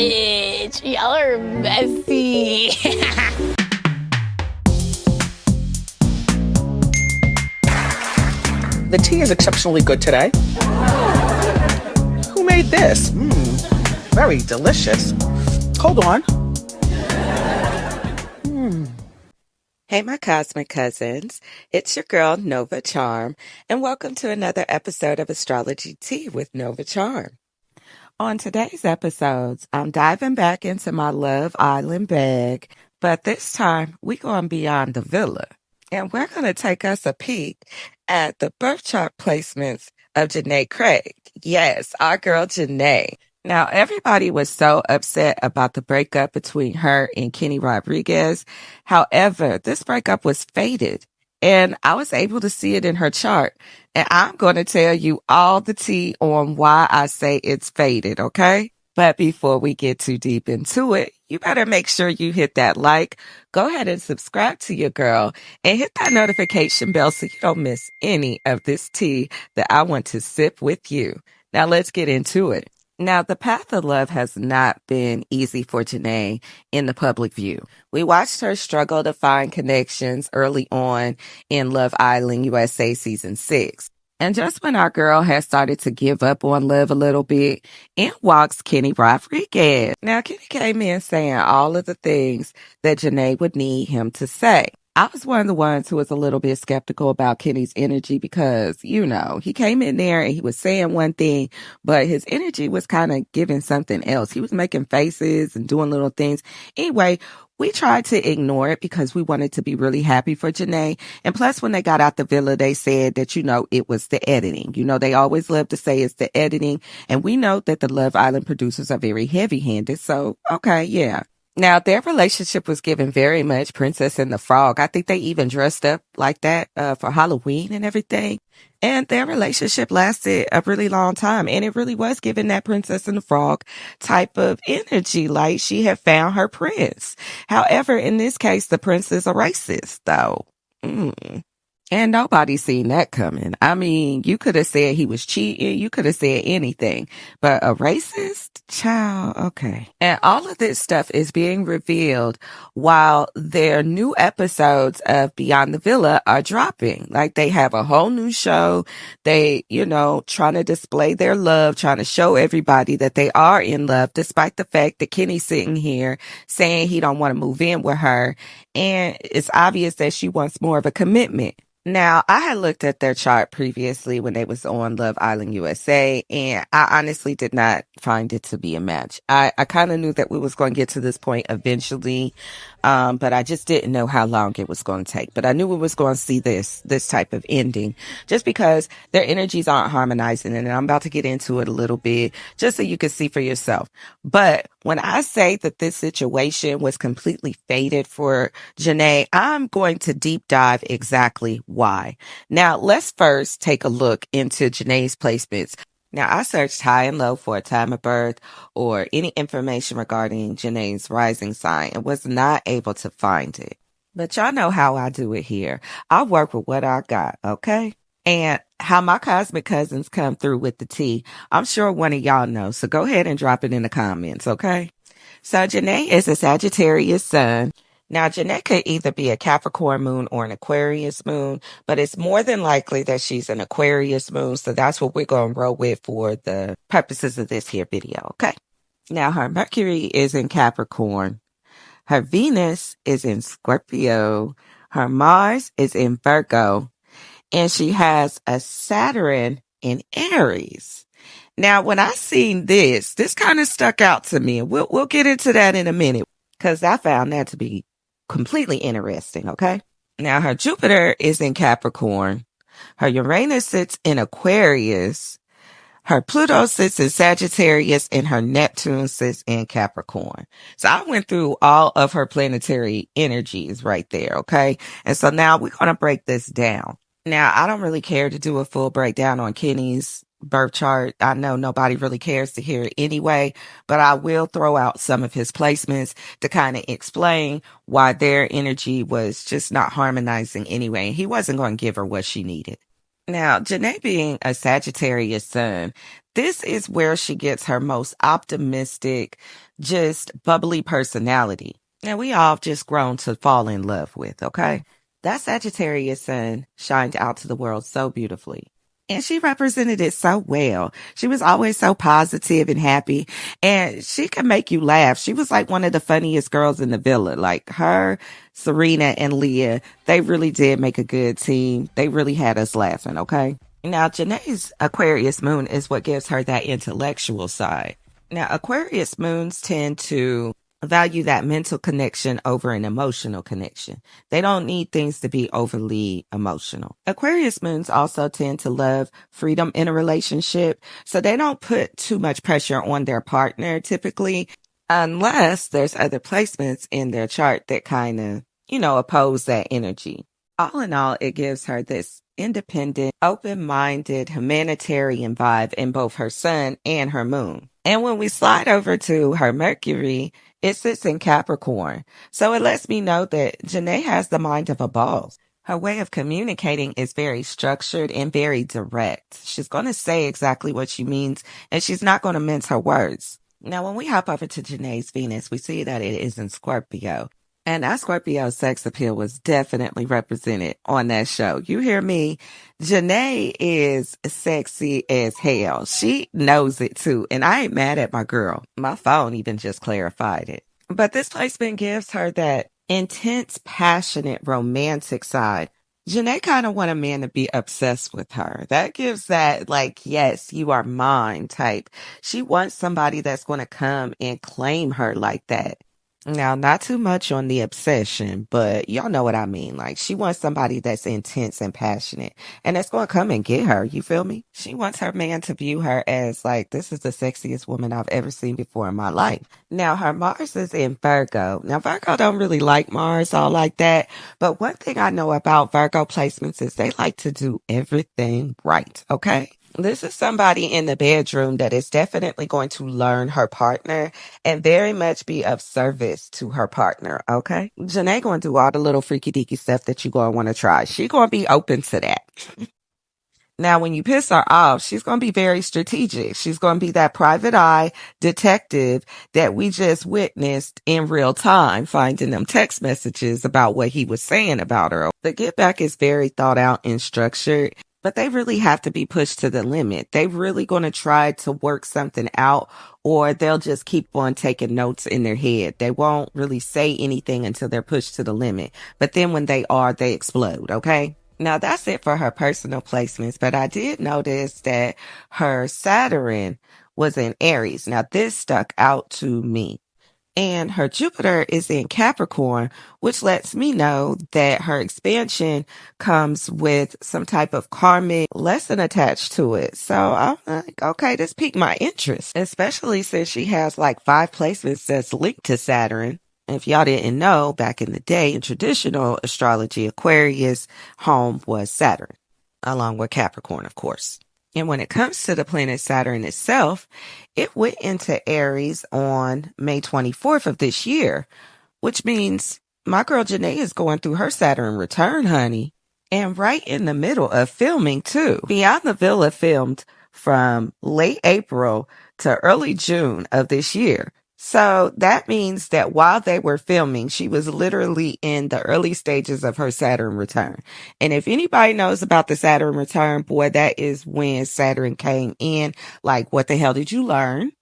Bitch, y'all are messy. The tea is exceptionally good today. Who made this? Very delicious. Hold on. Hey, my cosmic cousins. It's your girl, Nova Charm, and welcome to another episode of Astrology Tea with Nova Charm. On today's episodes, I'm diving back into my Love Island bag, but this time we're going beyond the villa, and we're going to take us a peek at the birth chart placements of Janae Craig. Yes, our girl Janae. Now, everybody was so upset about the breakup between her and Kenny Rodriguez. However, this breakup was fated, and I was able to see it in her chart. And I'm going to tell you all the tea on why I say it's fated, okay? But before we get too deep into it, you better make sure you hit that like, go ahead and subscribe to your girl, and hit that notification bell so you don't miss any of this tea that I want to sip with you. Now let's get into it. Now, the path of love has not been easy for Janae in the public view. We watched her struggle to find connections early on in Love Island USA Season 6. And just when our girl has started to give up on love a little bit, in walks Kenny Rodriguez. Now, Kenny came in saying all of the things that Janae would need him to say. I was one of the ones who was a little bit skeptical about Kenny's energy because, he came in there and he was saying one thing, but his energy was kind of giving something else. He was making faces and doing little things. Anyway, we tried to ignore it because we wanted to be really happy for Janae. And plus, when they got out the villa, they said that, it was the editing. They always love to say it's the editing. And we know that the Love Island producers are very heavy-handed. So, okay, yeah. Now, their relationship was given very much Princess and the Frog. I think they even dressed up like that for Halloween and everything. And their relationship lasted a really long time. And it really was giving that Princess and the Frog type of energy, like she had found her prince. However, in this case, the prince is a racist, though. And nobody seen that coming. I mean, you could have said he was cheating. You could have said anything. But a racist? Child, okay. And all of this stuff is being revealed while their new episodes of Beyond the Villa are dropping. Like, they have a whole new show. They, trying to display their love, trying to show everybody that they are in love, despite the fact that Kenny's sitting here saying he don't want to move in with her. And it's obvious that she wants more of a commitment. Now, I had looked at their chart previously when they was on Love Island USA, and I honestly did not find it to be a match. I kind of knew that we was going to get to this point eventually, but I just didn't know how long it was going to take. But I knew we was going to see this type of ending just because their energies aren't harmonizing, and I'm about to get into it a little bit just so you can see for yourself. But when I say that this situation was completely fated for Janae, I'm going to deep dive exactly why. Now, let's first take a look into Janae's placements. Now, I searched high and low for a time of birth or any information regarding Janae's rising sign and was not able to find it. But y'all know how I do it here. I work with what I got, okay? And how my cosmic cousins come through with the tea, I'm sure one of y'all knows. So go ahead and drop it in the comments, okay? So Janae is a Sagittarius sun. Now, Janae could either be a Capricorn moon or an Aquarius moon, but it's more than likely that she's an Aquarius moon. So that's what we're going to roll with for the purposes of this here video, okay? Now, her Mercury is in Capricorn. Her Venus is in Scorpio. Her Mars is in Virgo. And she has a Saturn in Aries. Now, when I seen this kind of stuck out to me. And we'll get into that in a minute because I found that to be completely interesting, okay? Now, her Jupiter is in Capricorn. Her Uranus sits in Aquarius. Her Pluto sits in Sagittarius, and her Neptune sits in Capricorn. So I went through all of her planetary energies right there, okay? And so now we're going to break this down. Now, I don't really care to do a full breakdown on Kenny's birth chart. I know nobody really cares to hear it anyway, but I will throw out some of his placements to kind of explain why their energy was just not harmonizing anyway. He wasn't going to give her what she needed. Now, Janae being a Sagittarius sun, this is where she gets her most optimistic, just bubbly personality. And we all just grown to fall in love with, okay? That Sagittarius sun shined out to the world so beautifully. And she represented it so well. She was always so positive and happy. And she could make you laugh. She was like one of the funniest girls in the villa. Like her, Serena, and Leah, they really did make a good team. They really had us laughing, okay? Now, Janae's Aquarius moon is what gives her that intellectual side. Now, Aquarius moons tend to value that mental connection over an emotional connection. They don't need things to be overly emotional. Aquarius moons also tend to love freedom in a relationship, so they don't put too much pressure on their partner typically, unless there's other placements in their chart that kind of, oppose that energy. All in all, it gives her this independent, open-minded, humanitarian vibe in both her sun and her moon. And when we slide over to her Mercury, it sits in Capricorn. So it lets me know that Janae has the mind of a boss. Her way of communicating is very structured and very direct. She's going to say exactly what she means, and she's not going to mince her words. Now, when we hop over to Janae's Venus, we see that it is in Scorpio. And that Scorpio sex appeal was definitely represented on that show. You hear me? Janae is sexy as hell. She knows it too. And I ain't mad at my girl. My phone even just clarified it. But this placement gives her that intense, passionate, romantic side. Janae kind of want a man to be obsessed with her. That gives that like, yes, you are mine type. She wants somebody that's going to come and claim her like that. Now, not too much on the obsession, but y'all know what I mean. Like, she wants somebody that's intense and passionate, and that's going to come and get her. You feel me? She wants her man to view her as like, this is the sexiest woman I've ever seen before in my life. Now, her Mars is in Virgo. Now, Virgo don't really like Mars all like that, but one thing I know about Virgo placements is they like to do everything right, okay? This is somebody in the bedroom that is definitely going to learn her partner and very much be of service to her partner, okay? Janae going to do all the little freaky deaky stuff that you going to want to try. She going to be open to that. Now, when you piss her off, she's going to be very strategic. She's going to be that private eye detective that we just witnessed in real time, finding them text messages about what he was saying about her. The get back is very thought out and structured. But they really have to be pushed to the limit. They really going to try to work something out, or they'll just keep on taking notes in their head. They won't really say anything until they're pushed to the limit. But then when they are, they explode, okay? Now that's it for her personal placements, but I did notice that her Saturn was in Aries. Now this stuck out to me. And her Jupiter is in Capricorn, which lets me know that her expansion comes with some type of karmic lesson attached to it. So I'm like, okay, this piqued my interest, especially since she has like 5 placements that's linked to Saturn. If y'all didn't know, back in the day in traditional astrology, Aquarius home was Saturn, along with Capricorn, of course. And when it comes to the planet Saturn itself, it went into Aries on May 24th of this year, which means my girl Janae is going through her Saturn return, honey. And right in the middle of filming, too. Beyond the Villa filmed from late April to early June of this year. So that means that while they were filming, she was literally in the early stages of her Saturn return. And if anybody knows about the Saturn return, boy, that is when Saturn came in. Like, what the hell did you learn?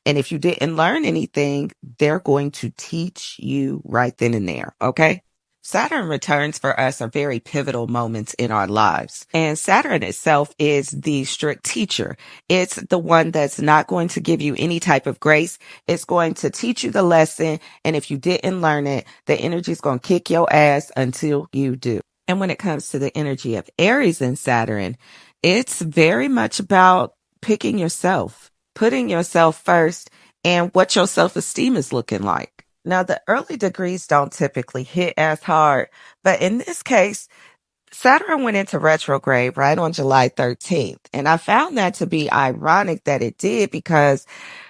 And if you didn't learn anything, they're going to teach you right then and there. Okay. Saturn returns for us are very pivotal moments in our lives. And Saturn itself is the strict teacher. It's the one that's not going to give you any type of grace. It's going to teach you the lesson. And if you didn't learn it, the energy is going to kick your ass until you do. And when it comes to the energy of Aries and Saturn, it's very much about picking yourself, putting yourself first, and what your self-esteem is looking like. Now, the early degrees don't typically hit as hard, but in this case, Saturn went into retrograde right on July 13th. And I found that to be ironic that it did because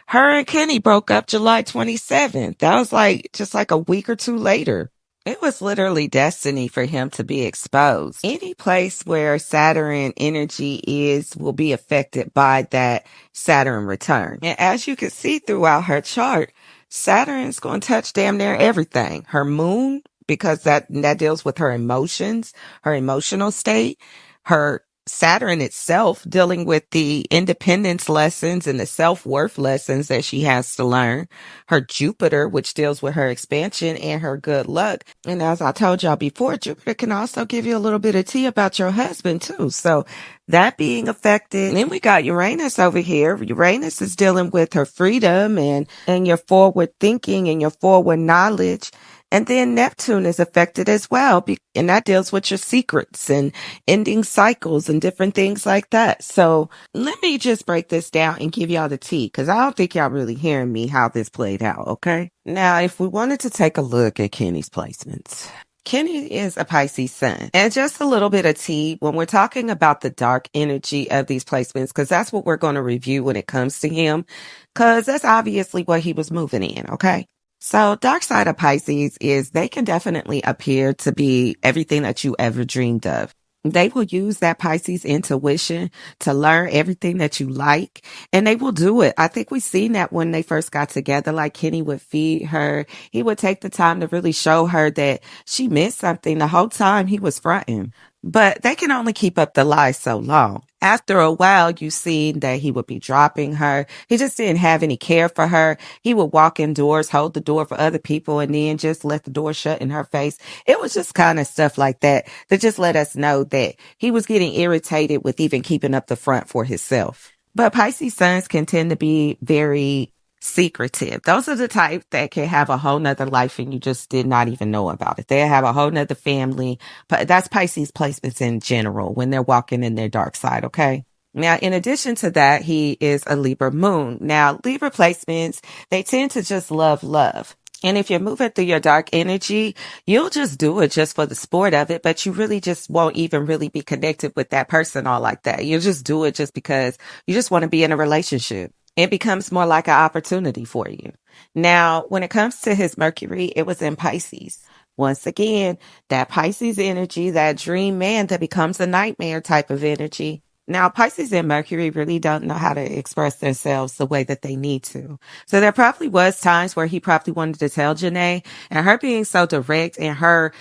her and Kenny broke up July 27th. That was just like a week or two later. It was literally destiny for him to be exposed. Any place where Saturn energy will be affected by that Saturn return. And as you can see throughout her chart, Saturn's going to touch damn near everything. Her moon, because that deals with her emotions, her emotional state, her Saturn itself dealing with the independence lessons and the self-worth lessons that she has to learn. Her Jupiter, which deals with her expansion and her good luck. And as I told y'all before, Jupiter can also give you a little bit of tea about your husband too. So that being affected. And then we got Uranus over here. Uranus is dealing with her freedom and your forward thinking and your forward knowledge. And then Neptune is affected as well. And that deals with your secrets and ending cycles and different things like that. So let me just break this down and give y'all the tea, because I don't think y'all really hearing me how this played out. Okay. Now, if we wanted to take a look at Kenny's placements. Kenny is a Pisces sun. And just a little bit of tea when we're talking about the dark energy of these placements, because that's what we're going to review when it comes to him, because that's obviously what he was moving in. Okay. So dark side of Pisces is they can definitely appear to be everything that you ever dreamed of. They will use that Pisces intuition to learn everything that you like, and they will do it. I think we've seen that when they first got together, like Kenny would feed her. He would take the time to really show her that she missed something the whole time he was fronting. But they can only keep up the lie so long. After a while, you seen that he would be dropping her. He just didn't have any care for her. He would walk indoors, hold the door for other people, and then just let the door shut in her face. It was just kind of stuff like that just let us know that he was getting irritated with even keeping up the front for himself. But Pisces suns can tend to be very secretive. Those are the type that can have a whole nother life and you just did not even know about it. They have a whole nother family, but that's Pisces placements in general when they're walking in their dark side. Okay. Now, in addition to that, he is a Libra moon. Now, Libra placements, they tend to just love. And if you're moving through your dark energy, you'll just do it just for the sport of it, but you really just won't even really be connected with that person all like that. You'll just do it just because you just want to be in a relationship. It becomes more like an opportunity for you. Now, when it comes to his Mercury, it was in Pisces. Once again, that Pisces energy, that dream man that becomes a nightmare type of energy. Now, Pisces and Mercury really don't know how to express themselves the way that they need to. So there probably was times where he probably wanted to tell Janae, and her being so direct and her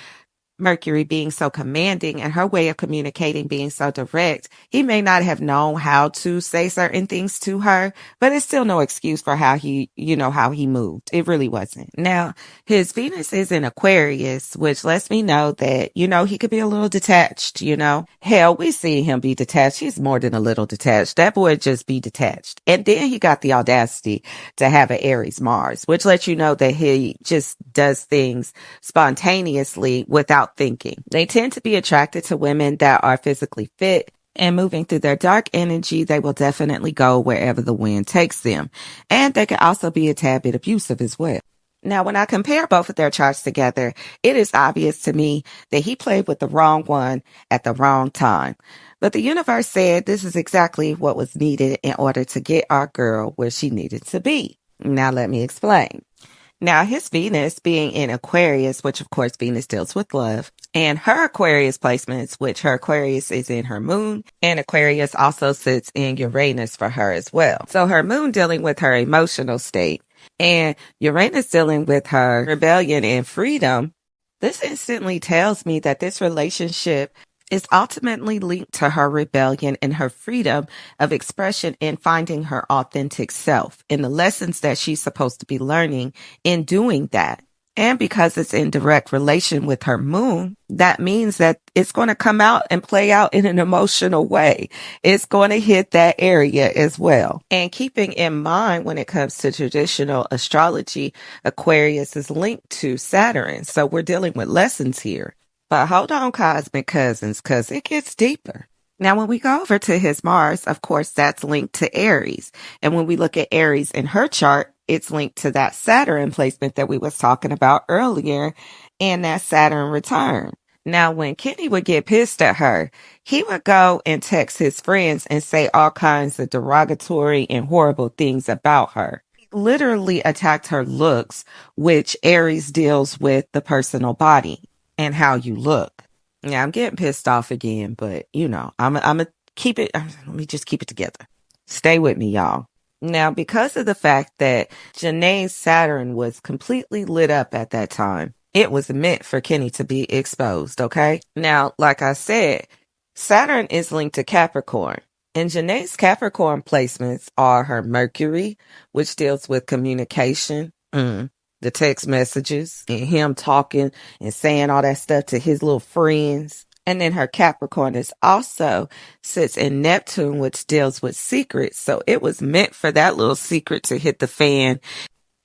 Mercury being so commanding and her way of communicating being so direct, he may not have known how to say certain things to her, but it's still no excuse for how he moved. It really wasn't. Now, his Venus is in Aquarius, which lets me know that, he could be a little detached, Hell, we see him be detached. He's more than a little detached. That boy just be detached. And then he got the audacity to have an Aries Mars, which lets you know that he just does things spontaneously without thinking. They tend to be attracted to women that are physically fit, and moving through their dark energy, they will definitely go wherever the wind takes them. And they can also be a tad bit abusive as well. Now, when I compare both of their charts together, it is obvious to me that he played with the wrong one at the wrong time. But the universe said this is exactly what was needed in order to get our girl where she needed to be. Now, let me explain. Now, his Venus being in Aquarius, which of course Venus deals with love, and her Aquarius placements, which her Aquarius is in her moon, and Aquarius also sits in Uranus for her as well. So her moon dealing with her emotional state, and Uranus dealing with her rebellion and freedom. This instantly tells me that this relationship is ultimately linked to her rebellion and her freedom of expression in finding her authentic self and the lessons that she's supposed to be learning in doing that. And because it's in direct relation with her moon, that means that it's going to come out and play out in an emotional way. It's going to hit that area as well. And keeping in mind when it comes to traditional astrology, Aquarius is linked to Saturn. So we're dealing with lessons here. But hold on, cosmic cousins, because it gets deeper. Now, when we go over to his Mars, of course, that's linked to Aries. And when we look at Aries in her chart, it's linked to that Saturn placement that we was talking about earlier and that Saturn return. Now, when Kenny would get pissed at her, he would go and text his friends and say all kinds of derogatory and horrible things about her. He literally attacked her looks, which Aries deals with the personal body and how you look. Yeah, I'm getting pissed off again, but I'm gonna keep it. Let me just keep it together. Stay with me, y'all. Now, because of the fact that Janae's Saturn was completely lit up at that time, it was meant for Kenny to be exposed, okay? Now, like I said, Saturn is linked to Capricorn. And Janae's Capricorn placements are her Mercury, which deals with communication, the text messages, and him talking and saying all that stuff to his little friends. And then her Capricorn is also sits in Neptune, which deals with secrets. So it was meant for that little secret to hit the fan.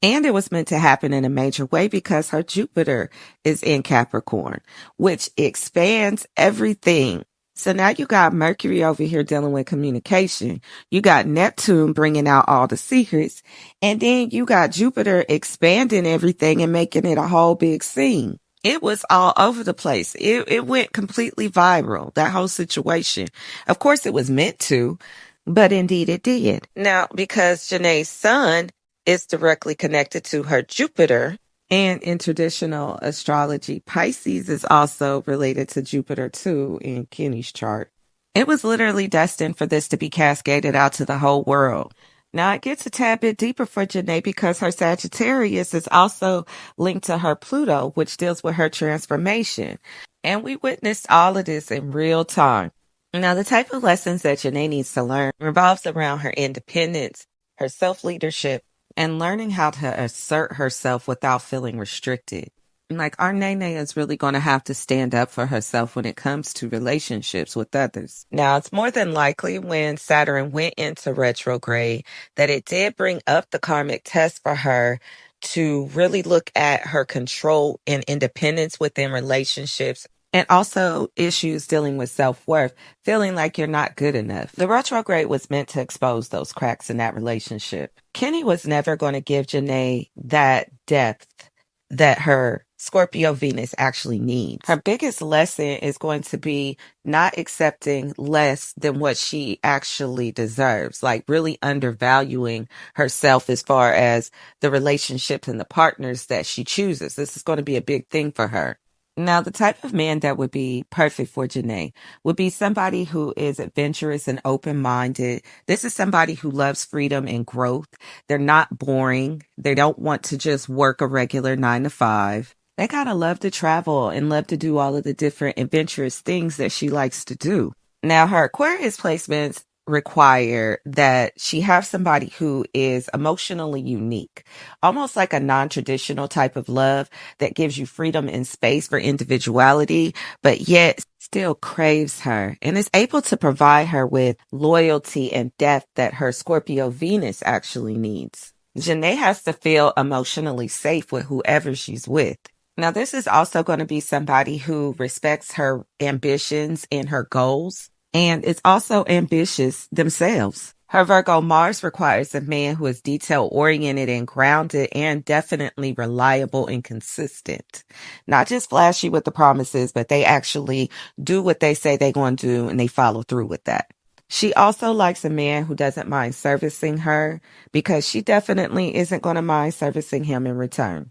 And it was meant to happen in a major way because her Jupiter is in Capricorn, which expands everything. So now you got Mercury over here dealing with communication. You got Neptune bringing out all the secrets. And then you got Jupiter expanding everything and making it a whole big scene. It was all over the place. It went completely viral, that whole situation. Of course, it was meant to, but indeed it did. Now, because Janae's sun is directly connected to her Jupiter, and in traditional astrology, Pisces is also related to Jupiter too in Kenny's chart. It was literally destined for this to be cascaded out to the whole world. Now it gets a tad bit deeper for Janae because her Sagittarius is also linked to her Pluto, which deals with her transformation. And we witnessed all of this in real time. Now the type of lessons that Janae needs to learn revolves around her independence, her self-leadership, and learning how to assert herself without feeling restricted. Like our Nene is really going to have to stand up for herself when it comes to relationships with others. Now, it's more than likely when Saturn went into retrograde that it did bring up the karmic test for her to really look at her control and independence within relationships, and also issues dealing with self-worth, feeling like you're not good enough. The retrograde was meant to expose those cracks in that relationship. Kenny was never going to give Janae that depth that her Scorpio Venus actually needs. Her biggest lesson is going to be not accepting less than what she actually deserves, like really undervaluing herself as far as the relationships and the partners that she chooses. This is going to be a big thing for her. Now, the type of man that would be perfect for Janae would be somebody who is adventurous and open-minded. This is somebody who loves freedom and growth. They're not boring. They don't want to just work a regular 9 to 5. They kind of love to travel and love to do all of the different adventurous things that she likes to do. Now, her Aquarius placements require that she have somebody who is emotionally unique, almost like a non-traditional type of love that gives you freedom and space for individuality, but yet still craves her and is able to provide her with loyalty and depth that her Scorpio Venus actually needs. Janae has to feel emotionally safe with whoever she's with. Now, this is also going to be somebody who respects her ambitions and her goals, and is also ambitious themselves. Her Virgo Mars requires a man who is detail-oriented and grounded and definitely reliable and consistent. Not just flashy with the promises, but they actually do what they say they're going to do and they follow through with that. She also likes a man who doesn't mind servicing her because she definitely isn't going to mind servicing him in return.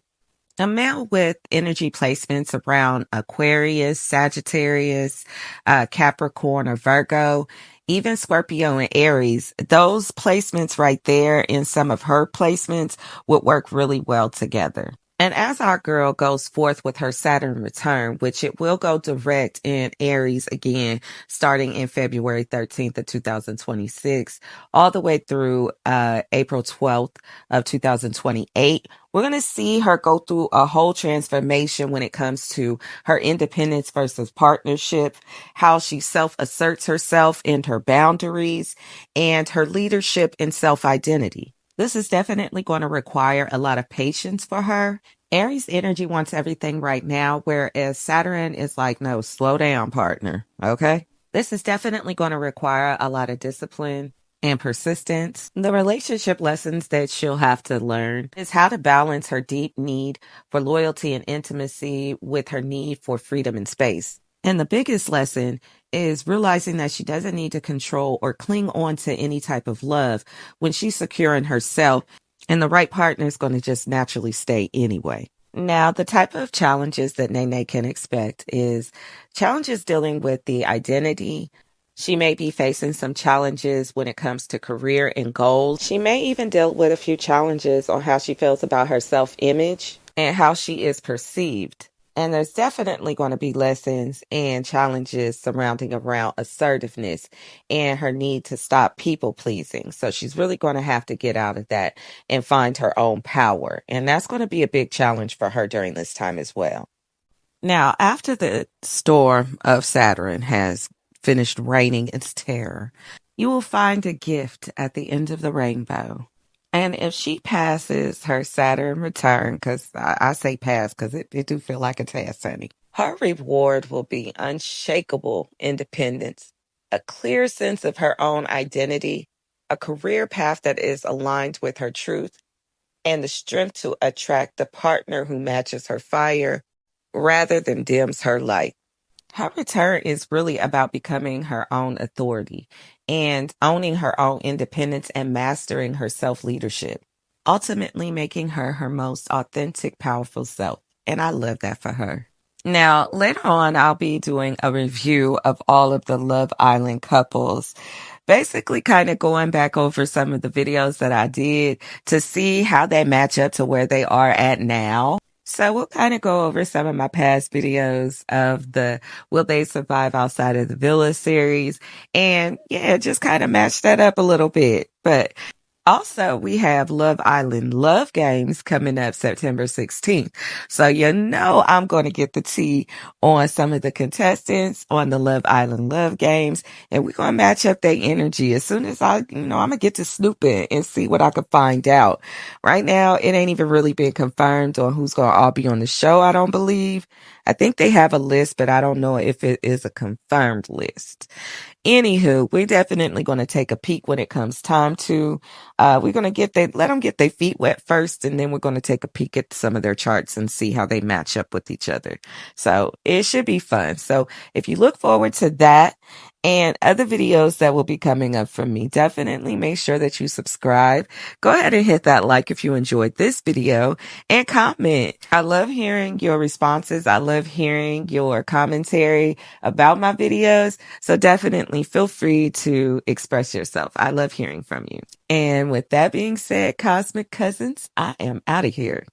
A male with energy placements around Aquarius, Sagittarius, Capricorn, or Virgo, even Scorpio and Aries, those placements right there in some of her placements would work really well together. And as our girl goes forth with her Saturn return, which it will go direct in Aries again, starting in February 13th of 2026, all the way through April 12th of 2028, we're going to see her go through a whole transformation when it comes to her independence versus partnership, how she self-asserts herself and her boundaries, and her leadership and self-identity. This is definitely going to require a lot of patience for her. Aries energy wants everything right now, whereas Saturn is like, no, slow down, partner. Okay? This is definitely going to require a lot of discipline and persistence. The relationship lessons that she'll have to learn is how to balance her deep need for loyalty and intimacy with her need for freedom and space. And the biggest lesson is realizing that she doesn't need to control or cling on to any type of love when she's secure in herself, and the right partner is going to just naturally stay anyway. Now, the type of challenges that Nene can expect is challenges dealing with the identity, She may be facing some challenges when it comes to career and goals. She may even deal with a few challenges on how she feels about her self-image and how she is perceived. And there's definitely going to be lessons and challenges surrounding around assertiveness and her need to stop people pleasing. So she's really going to have to get out of that and find her own power. And that's going to be a big challenge for her during this time as well. Now, after the storm of Saturn has finished raining its terror, you will find a gift at the end of the rainbow. And if she passes her Saturn return, because I say pass because it do feel like a test, honey, her reward will be unshakable independence, a clear sense of her own identity, a career path that is aligned with her truth, and the strength to attract the partner who matches her fire rather than dims her light. Her return is really about becoming her own authority and owning her own independence and mastering her self-leadership, ultimately making her her most authentic, powerful self. And I love that for her. Now, later on, I'll be doing a review of all of the Love Island couples, basically kind of going back over some of the videos that I did to see how they match up to where they are at now. So we'll kind of go over some of my past videos of the Will They Survive Outside of the Villa series, and yeah, just kind of match that up a little bit. But also, we have Love Island Love Games coming up September 16th. So you know I'm going to get the tea on some of the contestants on the Love Island Love Games, and we're going to match up their energy as soon as I'm going to get to snooping and see what I can find out. Right now, it ain't even really been confirmed on who's going to all be on the show, I don't believe. I think they have a list, but I don't know if it is a confirmed list. Anywho, we're definitely going to take a peek when it comes time to. We're going to let them get their feet wet first, and then we're going to take a peek at some of their charts and see how they match up with each other. So it should be fun. So if you look forward to that and other videos that will be coming up from me, definitely make sure that you subscribe. Go ahead and hit that like if you enjoyed this video and comment. I love hearing your responses. I love hearing your commentary about my videos. So definitely feel free to express yourself. I love hearing from you. And with that being said, Cosmic Cousins, I am out of here.